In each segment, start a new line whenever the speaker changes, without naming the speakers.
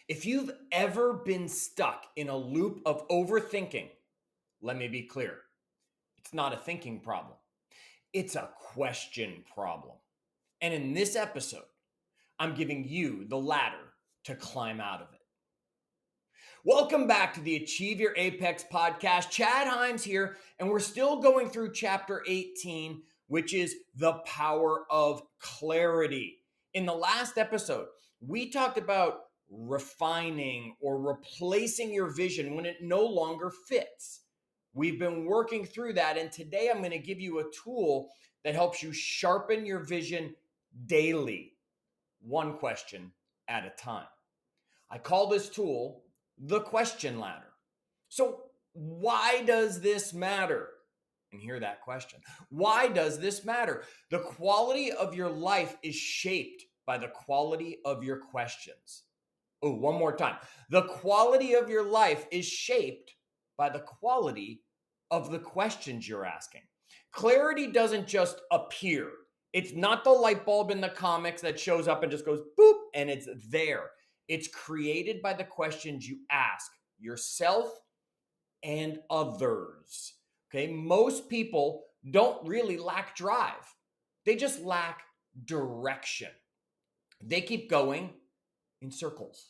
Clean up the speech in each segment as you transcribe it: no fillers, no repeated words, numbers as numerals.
If you've ever been stuck in a loop of overthinking, let me be clear. It's not a thinking problem. It's a question problem. And in this episode, I'm giving you the ladder to climb out of it. Welcome back to the Achieve Your Apex podcast. Chad Hyams here, and we're still going through chapter 18, which is the power of clarity. In the last episode, we talked about refining or replacing your vision when it no longer fits. We've been working through that, and today I'm going to give you a tool that helps you sharpen your vision daily, one question at a time. I call this tool the question ladder. So, why does this matter? And hear that question. Why does this matter? The quality of your life is shaped by the quality of your questions. Oh, one more time. The quality of your life is shaped by the quality of the questions you're asking. Clarity doesn't just appear. It's not the light bulb in the comics that shows up and just goes boop and it's there. It's created by the questions you ask yourself and others. Okay, most people don't really lack drive. They just lack direction. They keep going in circles.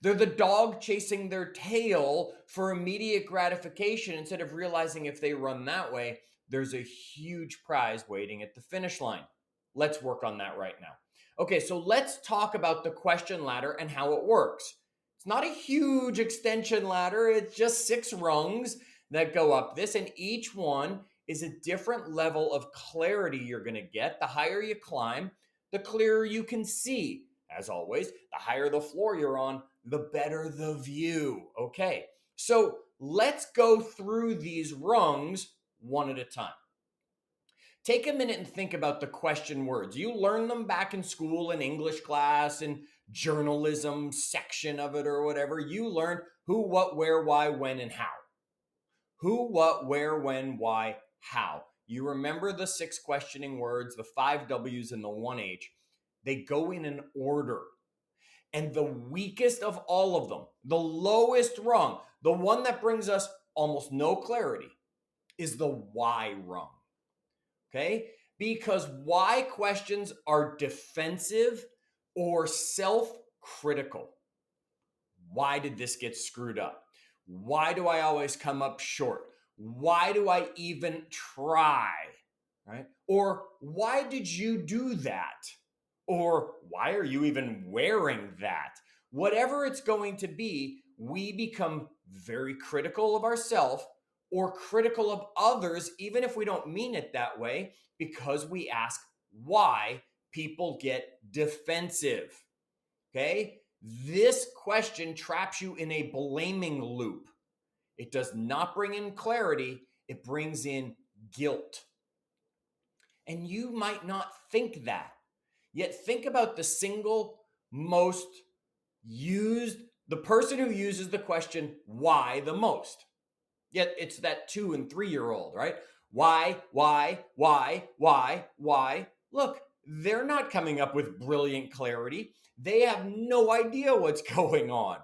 They're the dog chasing their tail for immediate gratification instead of realizing if they run that way, there's a huge prize waiting at the finish line. Let's work on that right now. Okay, so let's talk about the question ladder and how it works. It's not a huge extension ladder. It's just 6 rungs that go up this, and each one is a different level of clarity you're going to get. The higher you climb, the clearer you can see. As always, the higher the floor you're on, the better the view. Okay, so let's go through these rungs one at a time. Take a minute and think about the question words. You learned them back in school in English class and journalism section of it or whatever. You learned who, what, where, why, when, and how. Who, what, where, when, why, how. You remember the 6 questioning words, the 5 W's and the 1 H. They go in an order. And the weakest of all of them, the lowest rung, the one that brings us almost no clarity, is the why rung. Okay? Because why questions are defensive or self-critical. Why did this get screwed up? Why do I always come up short? Why do I even try? Right? Or why did you do that? Or why are you even wearing that? Whatever it's going to be, we become very critical of ourselves or critical of others, even if we don't mean it that way, because we ask why people get defensive. Okay? This question traps you in a blaming loop. It does not bring in clarity, it brings in guilt. And you might not think that. Yet think about the single most used, the person who uses the question why the most. Yet it's that 2 and 3-year-old, right? Why? Look, they're not coming up with brilliant clarity. They have no idea what's going on.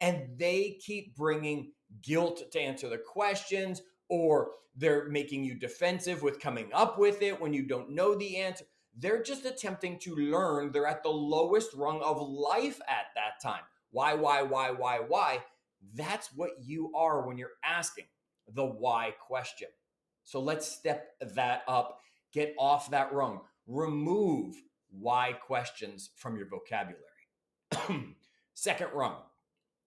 And they keep bringing guilt to answer the questions, or they're making you defensive with coming up with it when you don't know the answer. They're just attempting to learn. They're at the lowest rung of life at that time. Why? That's what you are when you're asking the why question. So let's step that up. Get off that rung. Remove why questions from your vocabulary. Second rung.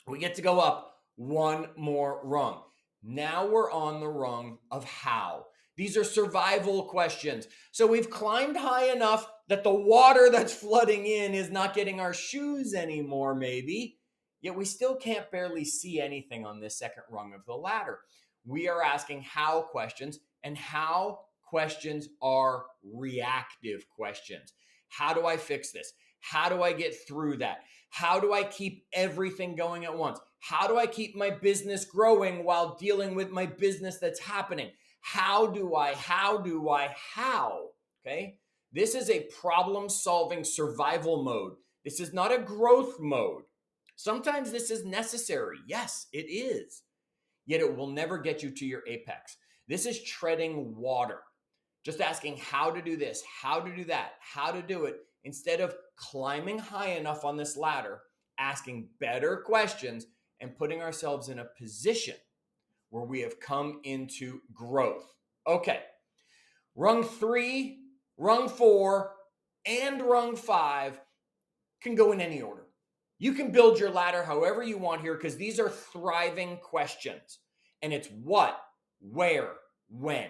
We get to go up one more rung. Now we're on the rung of how. These are survival questions. So we've climbed high enough that the water that's flooding in is not getting our shoes anymore, maybe. Yet we still can't barely see anything on this second rung of the ladder. We are asking how questions, and how questions are reactive questions. How do I fix this? How do I get through that? How do I keep everything going at once? How do I keep my business growing while dealing with my business that's happening? How? Okay? This is a problem-solving survival mode. This is not a growth mode. Sometimes this is necessary. Yes, it is. Yet it will never get you to your apex. This is treading water. Just asking how to do this, how to do that, how to do it, instead of climbing high enough on this ladder, asking better questions, and putting ourselves in a position where we have come into growth. Okay, rung 3, rung 4, and rung 5 can go in any order. You can build your ladder however you want here because these are thriving questions. And it's what, where, when.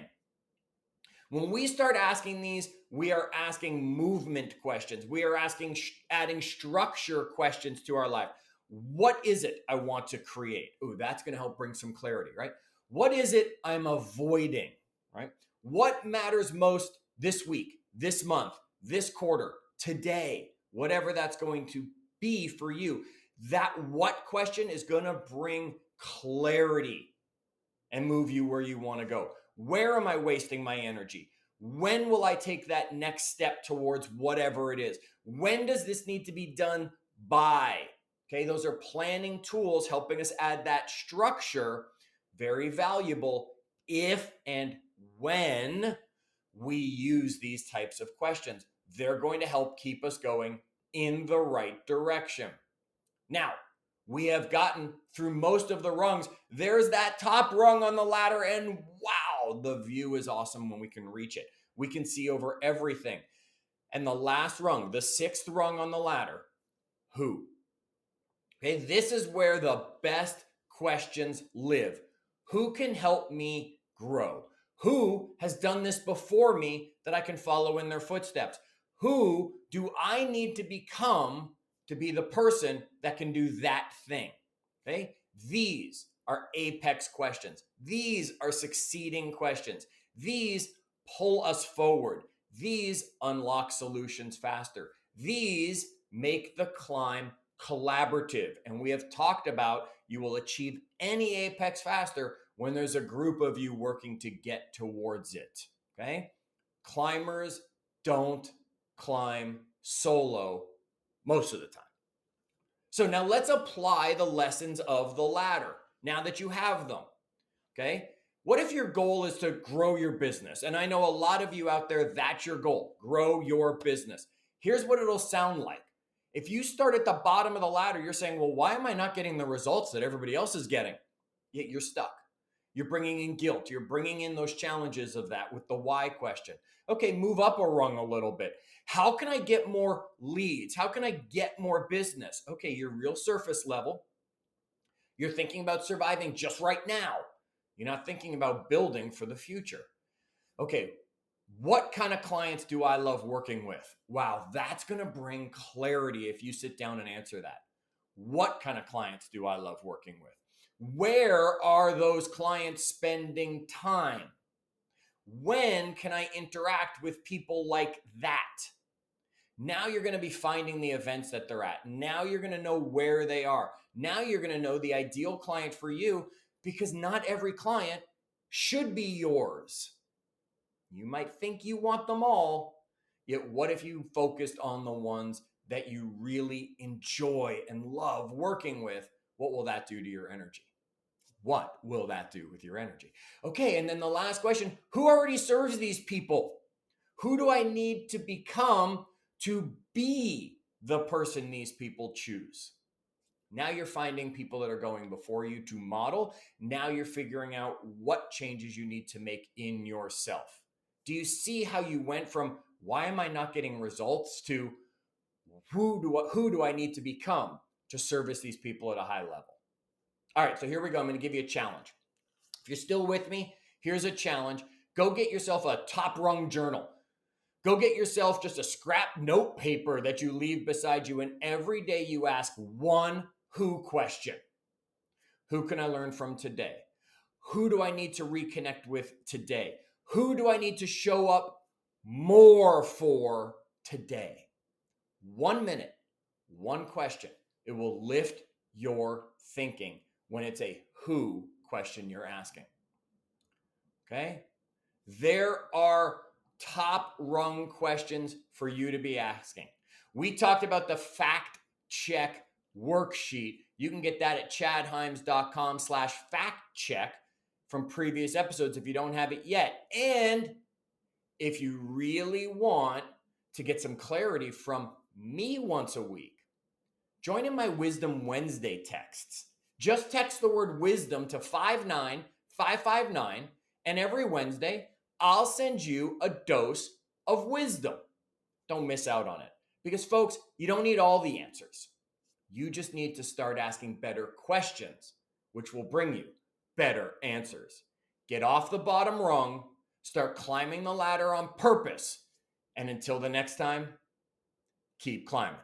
When we start asking these, we are asking movement questions. We are asking, adding structure questions to our life. What is it I want to create? Ooh, that's going to help bring some clarity, right? What is it I'm avoiding, right? What matters most this week, this month, this quarter, today, whatever that's going to be for you? That what question is going to bring clarity and move you where you want to go. Where am I wasting my energy? When will I take that next step towards whatever it is? When does this need to be done by? Okay, those are planning tools helping us add that structure. Very valuable if and when we use these types of questions. They're going to help keep us going in the right direction. Now, we have gotten through most of the rungs. There's that top rung on the ladder, and wow, the view is awesome when we can reach it. We can see over everything. And the last rung, the 6th rung on the ladder, who? Okay, this is where the best questions live. Who can help me grow? Who has done this before me that I can follow in their footsteps? Who do I need to become to be the person that can do that thing? Okay, these are apex questions. These are succeeding questions. These pull us forward. These unlock solutions faster. These make the climb collaborative. And we have talked about you will achieve any apex faster when there's a group of you working to get towards it. Okay? Climbers don't climb solo most of the time. So now let's apply the lessons of the ladder now that you have them. Okay? What if your goal is to grow your business? And I know a lot of you out there, that's your goal. Grow your business. Here's what it'll sound like. If you start at the bottom of the ladder, you're saying, well, why am I not getting the results that everybody else is getting? Yet you're stuck. You're bringing in guilt. You're bringing in those challenges of that with the why question. Okay, move up a rung a little bit. How can I get more leads? How can I get more business? Okay, you're real surface level. You're thinking about surviving just right now. You're not thinking about building for the future. Okay, what kind of clients do I love working with? Wow, that's going to bring clarity if you sit down and answer that. What kind of clients do I love working with? Where are those clients spending time? When can I interact with people like that? Now you're going to be finding the events that they're at. Now you're going to know where they are. Now you're going to know the ideal client for you because not every client should be yours. You might think you want them all, yet what if you focused on the ones that you really enjoy and love working with? What will that do to your energy? What will that do with your energy? Okay, and then the last question, who already serves these people? Who do I need to become to be the person these people choose? Now you're finding people that are going before you to model. Now you're figuring out what changes you need to make in yourself. Do you see how you went from why am I not getting results to who do I need to become to service these people at a high level? All right, so here we go. I'm going to give you a challenge. If you're still with me, here's a challenge. Go get yourself a top rung journal. Go get yourself just a scrap note paper that you leave beside you, and every day you ask one who question. Who can I learn from today? Who do I need to reconnect with today? Who do I need to show up more for today? 1 minute, one question. It will lift your thinking when it's a who question you're asking. Okay? There are top rung questions for you to be asking. We talked about the fact check worksheet. You can get that at chadhyams.com/fact check from previous episodes if you don't have it yet. And if you really want to get some clarity from me once a week, join in my Wisdom Wednesday texts. Just text the word wisdom to 59559, and every Wednesday, I'll send you a dose of wisdom. Don't miss out on it. Because, folks, you don't need all the answers. You just need to start asking better questions, which will bring you better answers. Get off the bottom rung, start climbing the ladder on purpose, and until the next time, keep climbing.